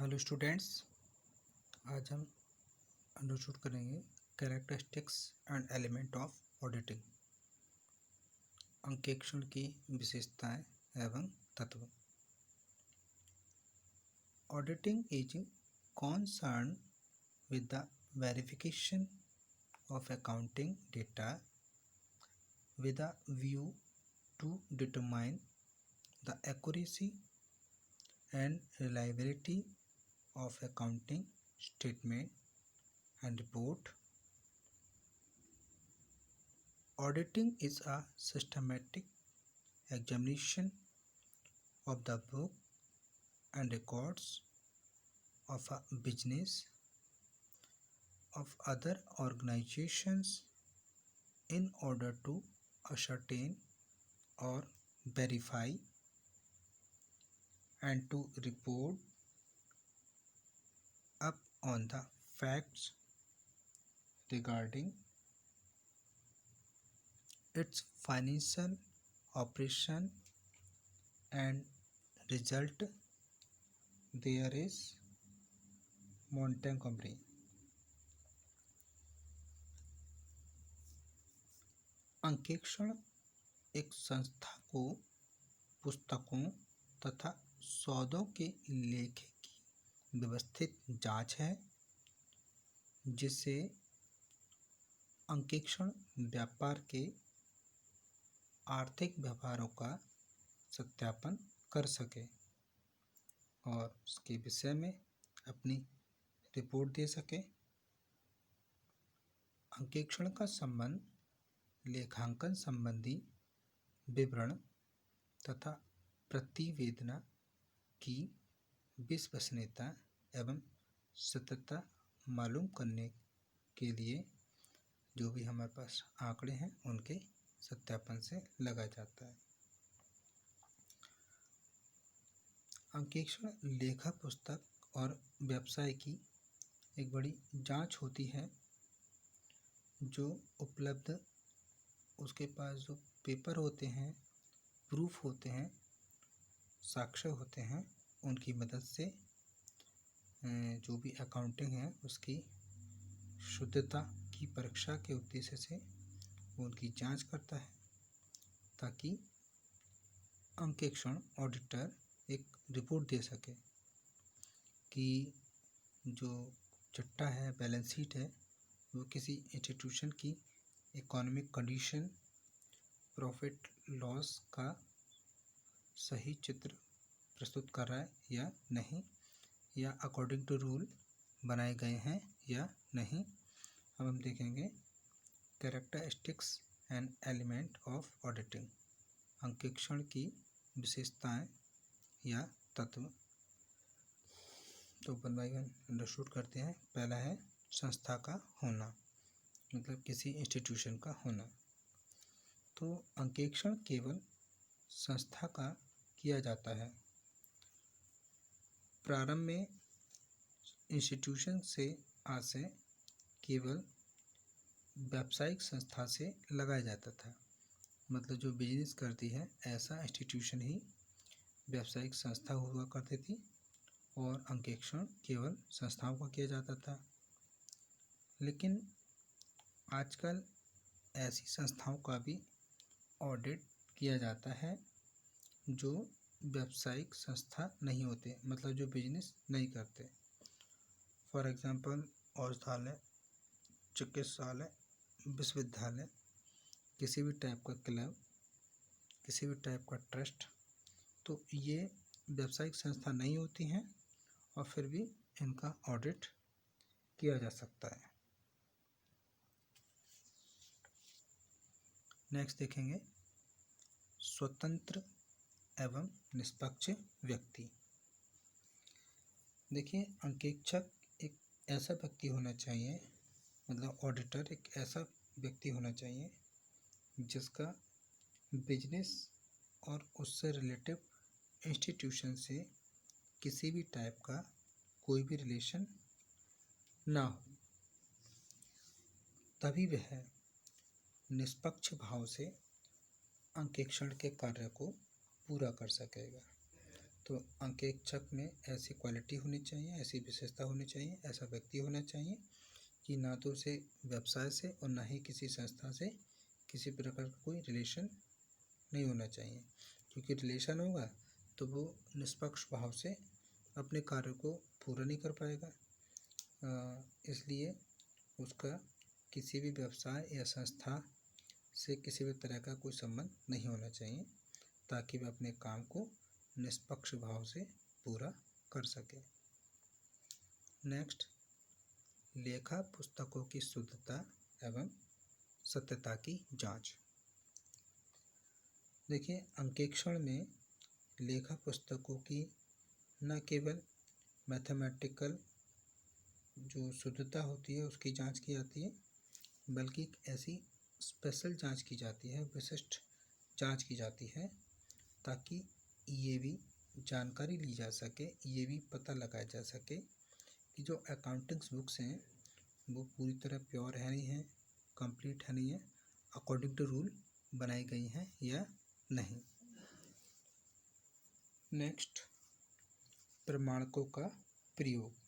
Hello students, आज हम understood करेंगे characteristics and element of auditing. अंकेक्षण की विशेषताएं एवं तत्व। Auditing is concerned with the verification of accounting data with a view to determine the accuracy and reliability of accounting statement and report. Auditing is a systematic examination of the book and records of a business, of other organizations in order to ascertain or verify and to report up on the facts regarding its financial operation and result. There is Montgomery. अंकेक्षण एक संस्था को पुस्तकों तथा सौदों के लेखे की व्यवस्थित जांच है, जिससे अंकेक्षण व्यापार के आर्थिक व्यवहारों का सत्यापन कर सके और उसके विषय में अपनी रिपोर्ट दे सके। अंकेक्षण का संबंध लेखांकन संबंधी विवरण तथा प्रतिवेदना की विश्वसनीयता एवं सत्यता मालूम करने के लिए जो भी हमारे पास आंकड़े हैं उनके सत्यापन से लगा जाता है। अंकेक्षण लेखा पुस्तक और व्यवसाय की एक बड़ी जांच होती है, जो उपलब्ध उसके पास जो पेपर होते हैं, प्रूफ होते हैं, साक्ष्य होते हैं, उनकी मदद से जो भी अकाउंटिंग है उसकी शुद्धता की परीक्षा के उद्देश्य से उनकी जांच करता है, ताकि अंकेक्षण ऑडिटर एक रिपोर्ट दे सके कि जो चिट्ठा है, बैलेंस शीट है, वो किसी इंस्टीट्यूशन की इकोनॉमिक कंडीशन, प्रॉफिट लॉस का सही चित्र प्रस्तुत कर रहा है या नहीं, या अकॉर्डिंग टू रूल बनाए गए हैं या नहीं। अब हम देखेंगे characteristics and element of auditing, अंकेक्षण की विशेषताएं या तत्व। तो वन बाय वन अंडरस्टूड करते हैं। पहला है संस्था का होना, मतलब किसी इंस्टीट्यूशन का होना। तो अंकेक्षण केवल संस्था का किया जाता है। प्रारंभ में इंस्टीट्यूशन से आशय केवल व्यावसायिक संस्था से लगाया जाता था, मतलब जो बिजनेस करती है ऐसा इंस्टीट्यूशन ही व्यावसायिक संस्था हुआ करती थी, और अंकेक्षण केवल संस्थाओं का किया जाता था। लेकिन आजकल ऐसी संस्थाओं का भी ऑडिट किया जाता है जो व्यावसायिक संस्था नहीं होते, मतलब जो बिजनेस नहीं करते। फॉर एग्जांपल औषधालय, चिकित्सालय, विश्वविद्यालय, किसी भी टाइप का क्लब, किसी भी टाइप का ट्रस्ट, तो ये व्यावसायिक संस्था नहीं होती हैं और फिर भी इनका ऑडिट किया जा सकता है। नेक्स्ट देखेंगे स्वतंत्र एवं निष्पक्ष व्यक्ति। देखिए, अंकेक्षक एक ऐसा व्यक्ति होना चाहिए, मतलब ऑडिटर एक ऐसा व्यक्ति होना चाहिए जिसका बिजनेस और उससे रिलेटिव इंस्टीट्यूशन से किसी भी टाइप का कोई भी रिलेशन ना हो, तभी वह निष्पक्ष भाव से अंकेक्षण के कार्य को पूरा कर सकेगा। तो अंकेक्षक में ऐसी क्वालिटी होनी चाहिए, ऐसी विशेषता होनी चाहिए, ऐसा व्यक्ति होना चाहिए कि ना तो उसे व्यवसाय से और ना ही किसी संस्था से किसी प्रकार का कोई रिलेशन नहीं होना चाहिए, क्योंकि रिलेशन होगा तो वो निष्पक्ष भाव से अपने कार्य को पूरा नहीं कर पाएगा। इसलिए उसका किसी भी व्यवसाय या संस्था से किसी भी तरह का कोई संबंध नहीं होना चाहिए, ताकि वह अपने काम को निष्पक्ष भाव से पूरा कर सके। नेक्स्ट, लेखा पुस्तकों की शुद्धता एवं सत्यता की जांच। देखिए, अंकेक्षण में लेखा पुस्तकों की न केवल मैथमेटिकल जो शुद्धता होती है उसकी जांच की जाती है, बल्कि एक ऐसी स्पेशल जांच की जाती है, विशिष्ट जांच की जाती है, ताकि ये भी जानकारी ली जा सके, ये भी पता लगाया जा सके कि जो अकाउंटिंग्स बुक्स हैं वो पूरी तरह प्योर है नहीं है, कंप्लीट है नहीं है, अकॉर्डिंग टू रूल बनाई गई हैं या नहीं। नेक्स्ट, प्रमाणकों का प्रयोग।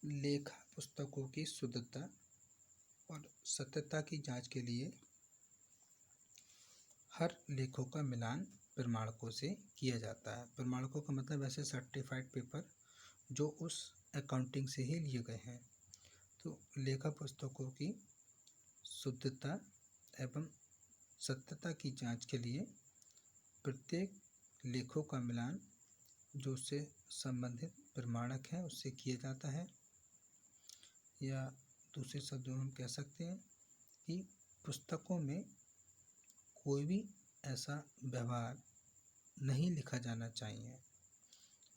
लेखा पुस्तकों की शुद्धता और सत्यता की जांच के लिए हर लेखों का मिलान प्रमाणकों से किया जाता है। प्रमाणकों का मतलब ऐसे सर्टिफाइड पेपर जो उस अकाउंटिंग से ही लिए गए हैं। तो लेखा पुस्तकों की शुद्धता एवं सत्यता की जांच के लिए प्रत्येक लेखों का मिलान जो उससे संबंधित प्रमाणक हैं उससे किया जाता है, या दूसरे शब्दों में हम कह सकते हैं कि पुस्तकों में कोई भी ऐसा व्यवहार नहीं लिखा जाना चाहिए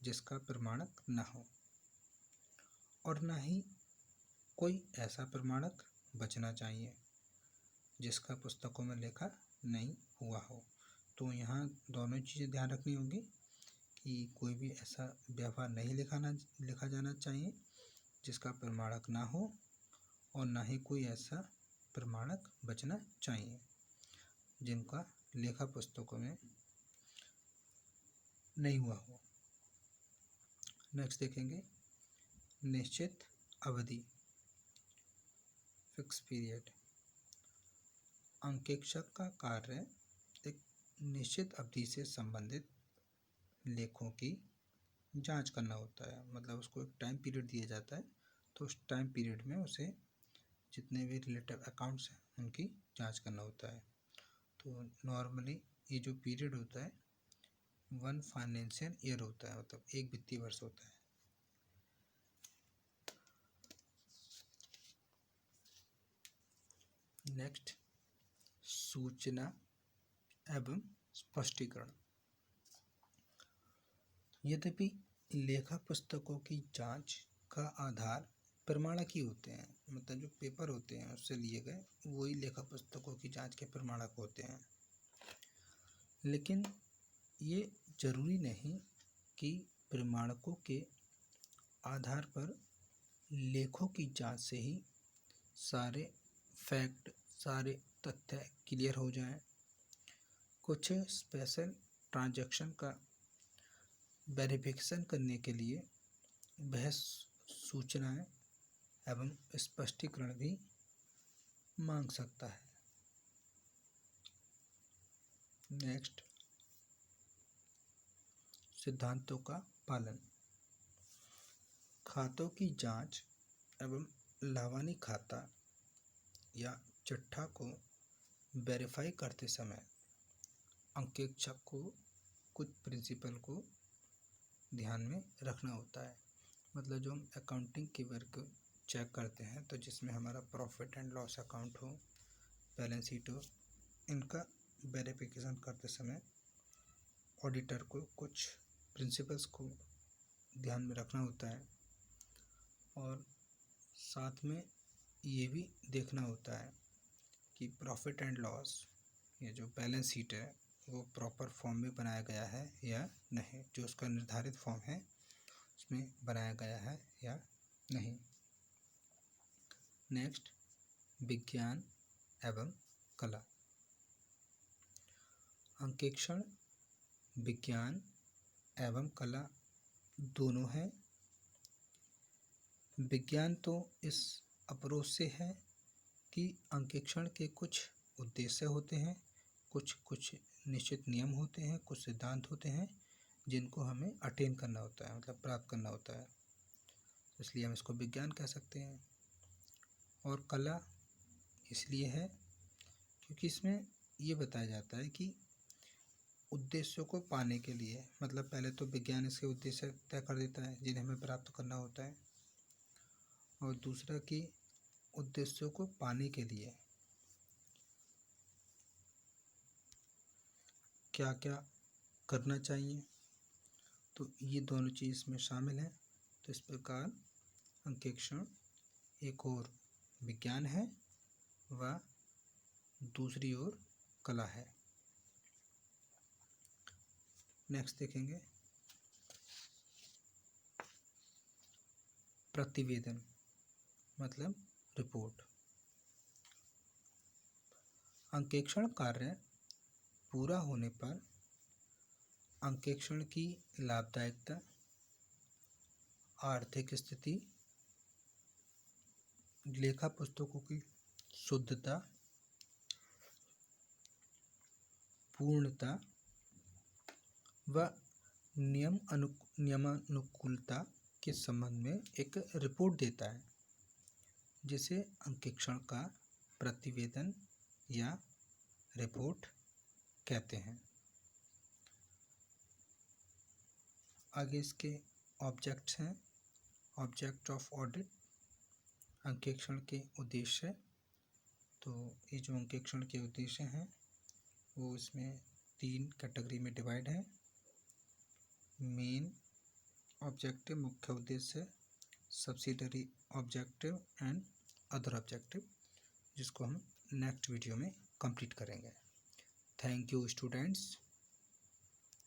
जिसका प्रमाणक न हो, और न ही कोई ऐसा प्रमाणक बचना चाहिए जिसका पुस्तकों में लिखा नहीं हुआ हो। तो यहाँ दोनों चीज़ें ध्यान रखनी होगी कि कोई भी ऐसा व्यवहार नहीं लिखा जाना चाहिए जिसका प्रमाणक ना हो, और ना ही कोई ऐसा प्रमाणक बचना चाहिए जिनका लेखा पुस्तकों में नहीं हुआ हो। नेक्स्ट देखेंगे, निश्चित अवधि, फिक्स पीरियड। अंकेक्षक का कार्य एक निश्चित अवधि से संबंधित लेखों की जांच करना होता है। मतलब उसको एक टाइम पीरियड दिया जाता है, तो उस टाइम पीरियड में उसे जितने भी रिलेटिव अकाउंट्स हैं उनकी जांच करना होता है। तो नॉर्मली ये जो पीरियड होता है 1 फाइनेंशियल ईयर होता है, मतलब एक वित्तीय वर्ष होता है। नेक्स्ट, सूचना एवं स्पष्टीकरण। यद्यपि लेखा पुस्तकों की जांच का आधार प्रमाणक ही होते हैं, मतलब जो पेपर होते हैं उससे लिए गए वही लेखा पुस्तकों की जांच के प्रमाणक होते हैं, लेकिन ये जरूरी नहीं कि प्रमाणकों के आधार पर लेखों की जांच से ही सारे फैक्ट, सारे तथ्य क्लियर हो जाएं। कुछ स्पेशल ट्रांजैक्शन का वेरिफिकेशन करने के लिए वह सूचनाएं एवं स्पष्टीकरण भी मांग सकता है। नेक्स्ट, सिद्धांतों का पालन। खातों की जांच एवं लावानी खाता या चिट्ठा को वेरीफाई करते समय अंकेक्षक को कुछ प्रिंसिपल को ध्यान में रखना होता है। मतलब जो हम अकाउंटिंग के वर्क चेक करते हैं, तो जिसमें हमारा प्रॉफिट एंड लॉस अकाउंट हो, बैलेंस शीट हो, इनका वेरिफिकेशन करते समय ऑडिटर को कुछ प्रिंसिपल्स को ध्यान में रखना होता है, और साथ में ये भी देखना होता है कि प्रॉफिट एंड लॉस, ये जो बैलेंस शीट है वो प्रॉपर फॉर्म में बनाया गया है या नहीं, जो उसका निर्धारित फॉर्म है उसमें बनाया गया है या नहीं। नेक्स्ट, विज्ञान एवं कला। अंकेक्षण विज्ञान एवं कला दोनों है। विज्ञान तो इस अप्रोच से है कि अंकेक्षण के कुछ उद्देश्य होते हैं, कुछ निश्चित नियम होते हैं, कुछ सिद्धांत होते हैं जिनको हमें अटेन करना होता है, मतलब प्राप्त करना होता है, इसलिए हम इसको विज्ञान कह सकते हैं। और कला इसलिए है क्योंकि इसमें ये बताया जाता है कि उद्देश्यों को पाने के लिए, मतलब पहले तो विज्ञान इसके उद्देश्य तय कर देता है जिन्हें हमें प्राप्त करना होता है, और दूसरा कि उद्देश्यों को पाने के लिए क्या क्या करना चाहिए, तो ये दोनों चीज़ में शामिल है। तो इस प्रकार अंकेक्षण एक और विज्ञान है व दूसरी ओर कला है। नेक्स्ट देखेंगे प्रतिवेदन, मतलब रिपोर्ट। अंकेक्षण कार्य पूरा होने पर अंकेक्षण की लाभदायकता, आर्थिक स्थिति, लेखा पुस्तकों की शुद्धता, पूर्णता व नियमानुकूलता के संबंध में एक रिपोर्ट देता है, जिसे अंकेक्षण का प्रतिवेदन या रिपोर्ट कहते हैं। आगे इसके ऑब्जेक्ट्स हैं। ऑब्जेक्ट ऑफ ऑडिट, अंकेक्षण के उद्देश्य। तो ये जो अंकेक्षण के उद्देश्य हैं वो इसमें 3 कैटेगरी में डिवाइड है। मेन ऑब्जेक्टिव, मुख्य उद्देश्य, subsidiary objective and other objective, जिसको हम नेक्स्ट वीडियो में कंप्लीट करेंगे। Thank you students.